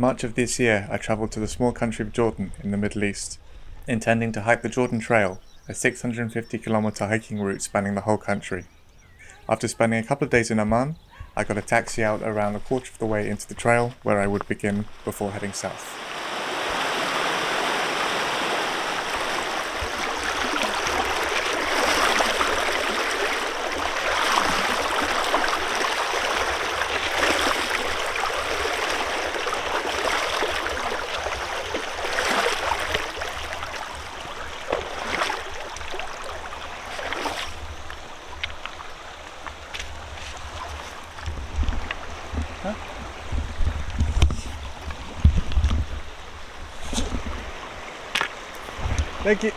March of this year, I travelled to the small country of Jordan in the Middle East, intending to hike the Jordan Trail, a 650-kilometre hiking route spanning the whole country. After spending a couple of days in Amman, I got a taxi out around a quarter of the way into the trail, where I would begin before heading south. Thank you.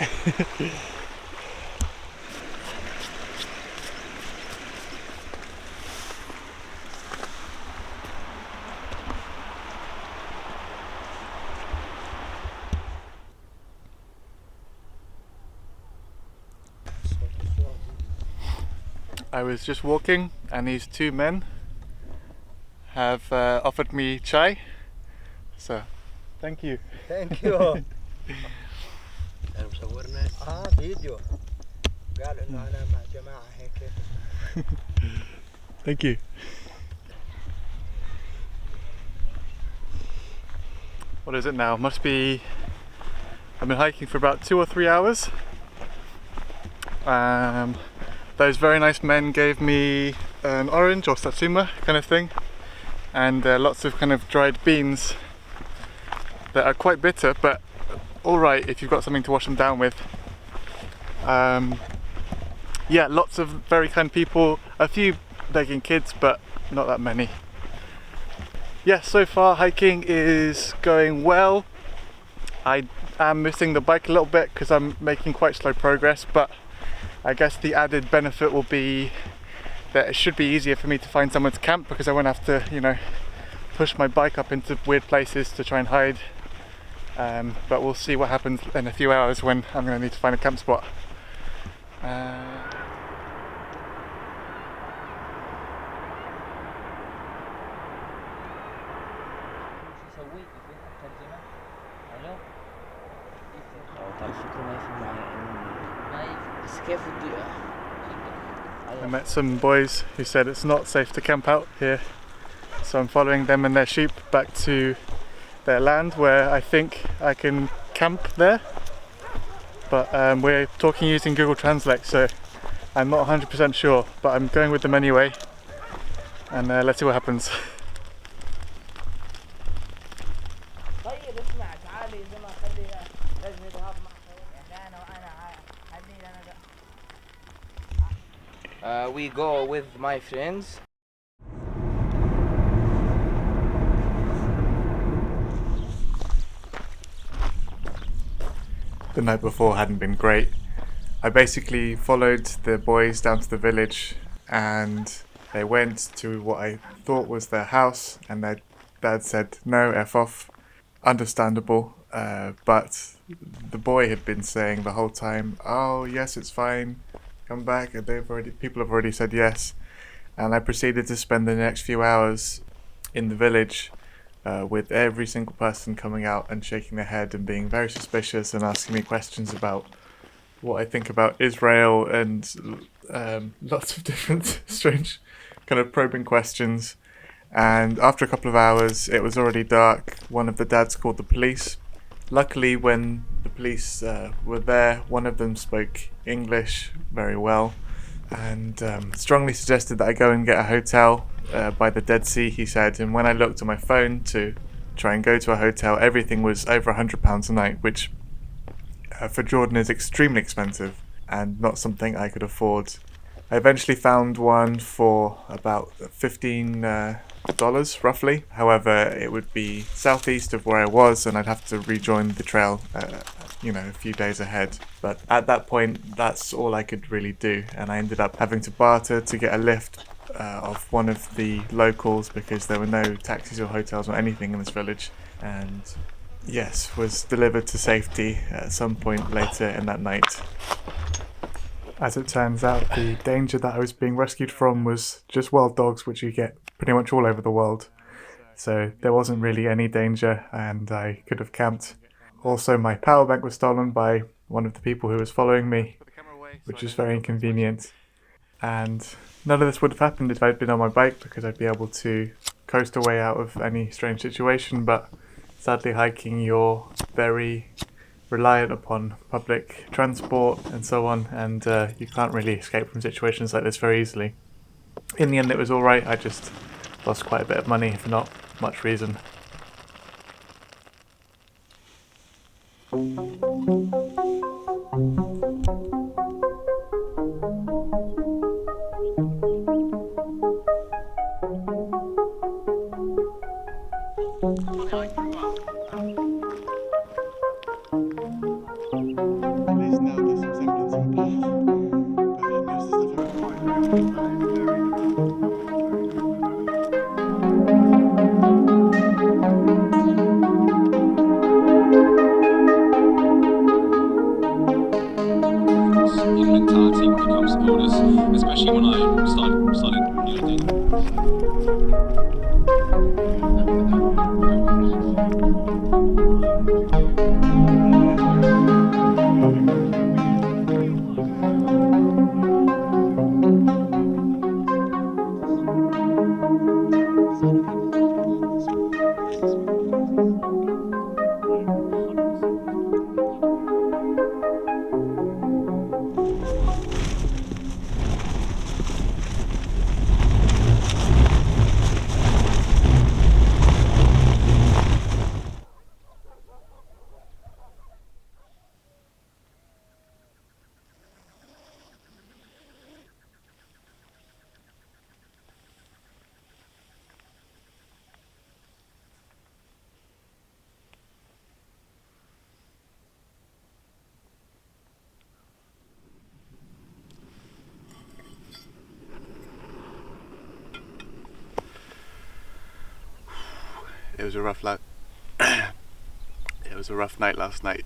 I was just walking and these two men have offered me chai, so thank you. Thank you. مصورنا فيديو قال انه انا مع جماعه هيك. Thank you. What is it now? Must be, I've been hiking for about 2 or 3 hours. Those very nice men gave me an orange or satsuma kind of thing, and lots of kind of dried beans that are quite bitter, but alright if you've got something to wash them down with. Yeah, lots of very kind people, a few begging kids, but not that many. Yeah, so far hiking is going well. I am missing the bike a little bit because I'm making quite slow progress, but I guess the added benefit will be that it should be easier for me to find somewhere to camp because I won't have to, you know, push my bike up into weird places to try and hide. But we'll see what happens in a few hours when I'm going to need to find a camp spot. I met some boys who said it's not safe to camp out here, so I'm following them and their sheep back to their land where I think I can camp there, but we're talking using Google Translate, so I'm not 100% sure, but I'm going with them anyway, and let's see what happens. We go with my friends. The night before hadn't been great. I basically followed the boys down to the village and they went to what I thought was their house, and their dad said no, F off. Understandable, but the boy had been saying the whole time, oh yes, it's fine, come back, and people have already said yes. And I proceeded to spend the next few hours in the village with every single person coming out and shaking their head and being very suspicious and asking me questions about what I think about Israel and lots of different strange kind of probing questions. And after a couple of hours, it was already dark. One of the dads called the police. Luckily, when the police were there, one of them spoke English very well and strongly suggested that I go and get a hotel by the Dead Sea, he said. And when I looked at my phone to try and go to a hotel, everything was over £100 a night, which for Jordan is extremely expensive and not something I could afford. I eventually found one for about $15 roughly. However, it would be southeast of where I was and I'd have to rejoin the trail a few days ahead. But at that point, that's all I could really do, and I ended up having to barter to get a lift of one of the locals because there were no taxis or hotels or anything in this village, and yes, was delivered to safety at some point later in that night. As it turns out, the danger that I was being rescued from was just wild dogs, which you get pretty much all over the world. so there wasn't really any danger and I could have camped. Also, my power bank was stolen by one of the people who was following me, which was very inconvenient. And none of this would have happened if I'd been on my bike, because I'd be able to coast away out of any strange situation, but sadly hiking you're very reliant upon public transport and so on, and you can't really escape from situations like this very easily. In the end it was alright, I just lost quite a bit of money for not much reason. Mentality when it comes to borders, especially when I started It was a rough it was a rough night last night.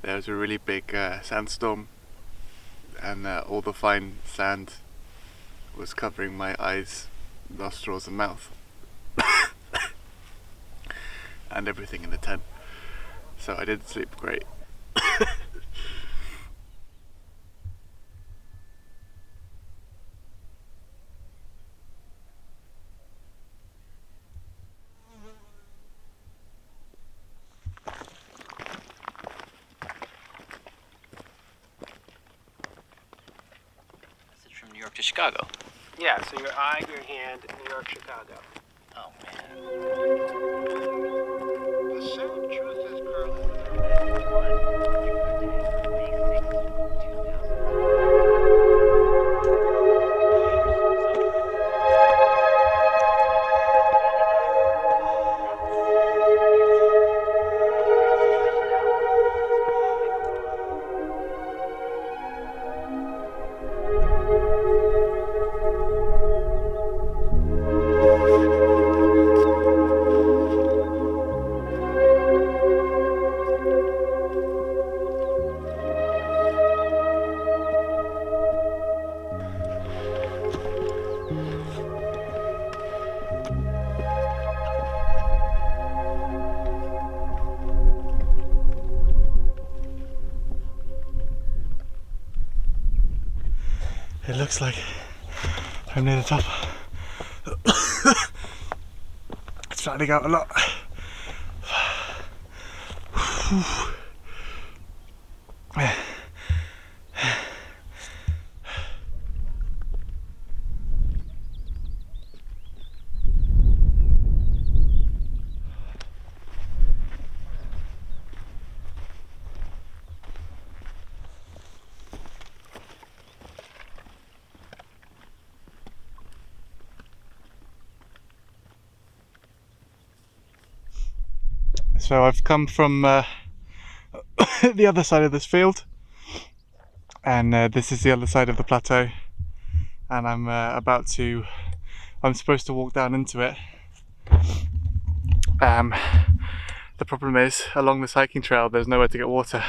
There was a really big sandstorm, and all the fine sand was covering my eyes, nostrils and mouth and everything in the tent, so I didn't sleep great. from New York to Chicago. Yeah, so your eye, your hand, New York, Chicago. Oh man. The sad truth is, Carl. It looks like I'm near the top. It's flattening out a lot. So I've come from the other side of this field, and this is the other side of the plateau, and I'm supposed to walk down into it. The problem is, along this hiking trail there's nowhere to get water.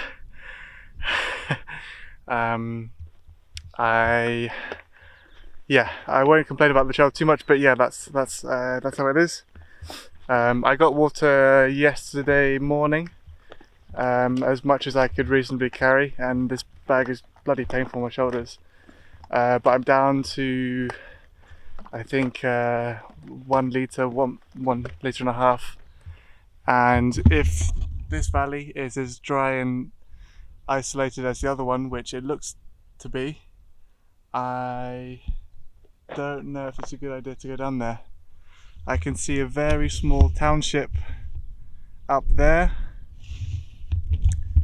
I won't complain about the trail too much, but yeah, that's how it is. I got water yesterday morning, as much as I could reasonably carry, and this bag is bloody painful on my shoulders. But I'm down to, I think, 1 litre, one litre and a half. And if this valley is as dry and isolated as the other one, which it looks to be, I don't know if it's a good idea to go down there. I can see a very small township up there.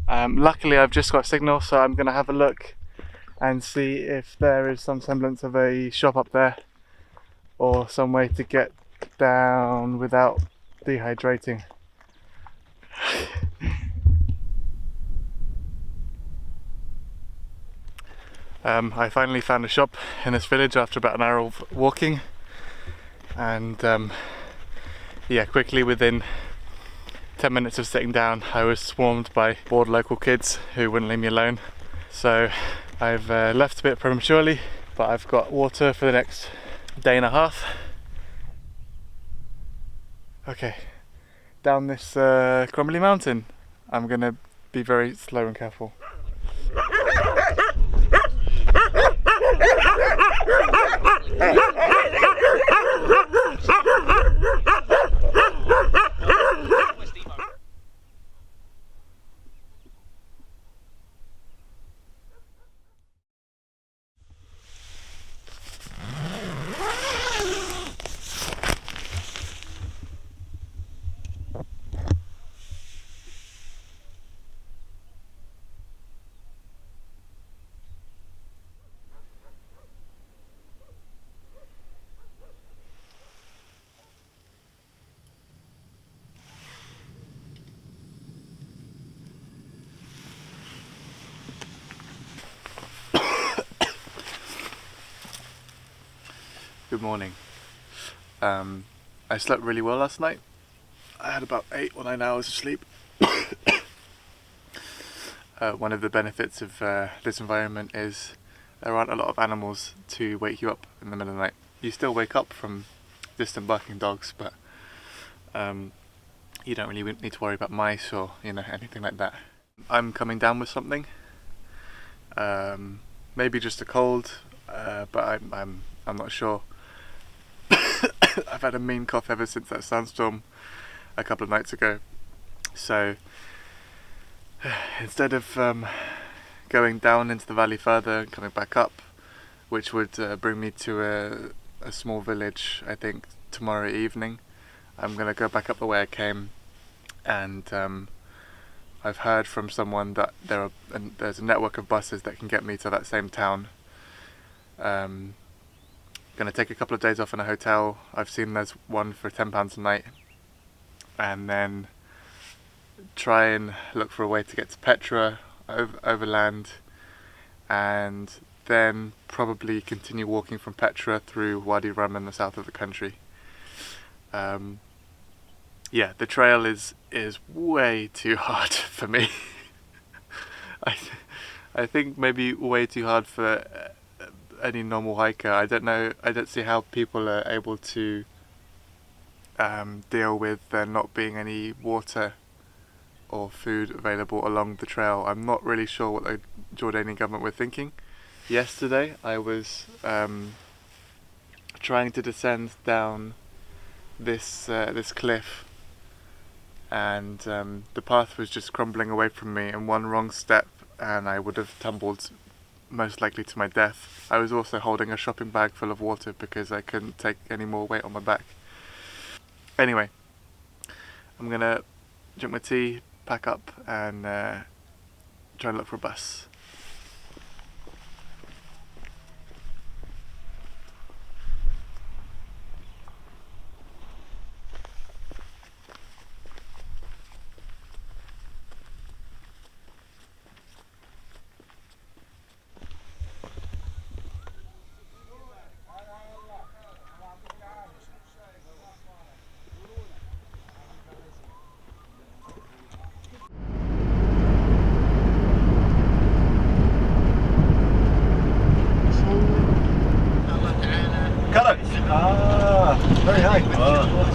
Luckily I've just got signal, so I'm going to have a look and see if there is some semblance of a shop up there or some way to get down without dehydrating. I finally found a shop in this village after about an hour of walking, and yeah, quickly within 10 minutes of sitting down I was swarmed by bored local kids who wouldn't leave me alone. So I've left a bit prematurely, but I've got water for the next day and a half. Okay, down this crumbly mountain. I'm gonna be very slow and careful. Good morning. I slept really well last night. I had about 8 or 9 hours of sleep. One of the benefits of this environment is there aren't a lot of animals to wake you up in the middle of the night. You still wake up from distant barking dogs, but you don't really need to worry about mice or anything like that. I'm coming down with something. Maybe just a cold, but I'm not sure. I've had a mean cough ever since that sandstorm a couple of nights ago. So instead of going down into the valley further and coming back up, which would bring me to a small village, I think tomorrow evening, I'm going to go back up the way I came. And I've heard from someone that there's a network of buses that can get me to that same town. Going to take a couple of days off in a hotel. I've seen there's one for £10 a night, and then try and look for a way to get to Petra overland, and then probably continue walking from Petra through Wadi Rum in the south of the country. Yeah, the trail is way too hard for me. I think maybe way too hard for any normal hiker. I don't see how people are able to deal with there not being any water or food available along the trail. I'm not really sure what the Jordanian government were thinking. Yesterday I was trying to descend down this cliff, and the path was just crumbling away from me, and one wrong step and I would have tumbled most likely to my death. I was also holding a shopping bag full of water because I couldn't take any more weight on my back. Anyway, I'm gonna drink my tea, pack up, and try and look for a bus.